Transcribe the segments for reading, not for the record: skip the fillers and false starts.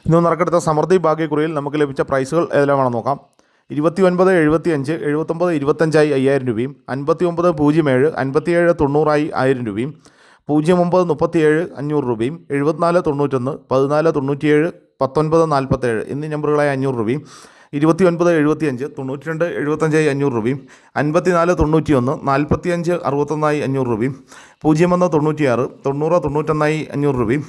ഇന്ന് നറുക്കെടുത്ത സമൃദ്ധി ഭാഗ്യക്കുറിയിൽ നമുക്ക് ലഭിച്ച പ്രൈസുകൾ ഏതെല്ലാമാണെന്ന് നോക്കാം. 29 75 79 25 5000 രൂപയും, 59 07 57 90 1000 രൂപയും, 09 37 500 രൂപയും, 74 91 14 97 19 47 എന്നീ നമ്പറുകളായ 500 രൂപയും, 29 75 92 75 500 രൂപയും, 54 91 45 61 500 രൂപയും, 01 96 90 91 500 രൂപയും,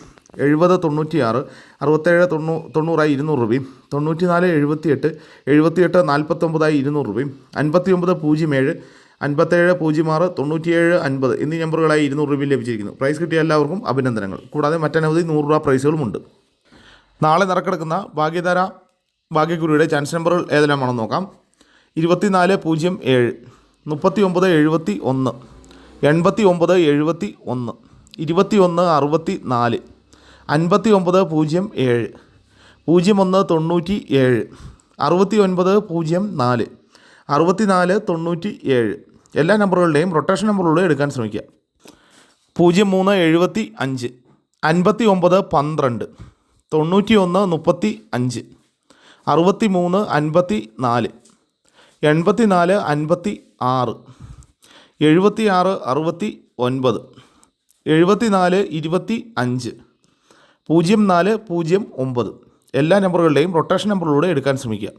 70 96 67 90 200 രൂപയും, 94 78 78 49 200 രൂപയും, 59 07 57 06 97 50 എന്നീ നമ്പറുകളായി 200 രൂപയും ലഭിച്ചിരിക്കുന്നു. പ്രൈസ് കിട്ടിയ എല്ലാവർക്കും അഭിനന്ദനങ്ങൾ. കൂടാതെ മറ്റനവധി 100 രൂപ പ്രൈസുകളുമുണ്ട്. നാളെ നറുക്കെടുക്കുന്ന ഭാഗ്യക്കുറിയുടെ ചാൻസ് നമ്പറുകൾ ഏതെല്ലാമാണെന്ന് നോക്കാം. 24 07 39 71 89 71 21 64 59 07 01 97 69 04 64 97 എല്ലാ നമ്പറുകളുടെയും റൊട്ടേഷൻ നമ്പറുകൾ എടുക്കാൻ ശ്രമിക്കുക. 03 75 59 12 91 35 63 54 84 56 76 69 74 25 04 09 എല്ലാ നമ്പറുകളുടെയും റൊട്ടേഷൻ നമ്പറിലൂടെ എടുക്കാൻ ശ്രമിക്കുക.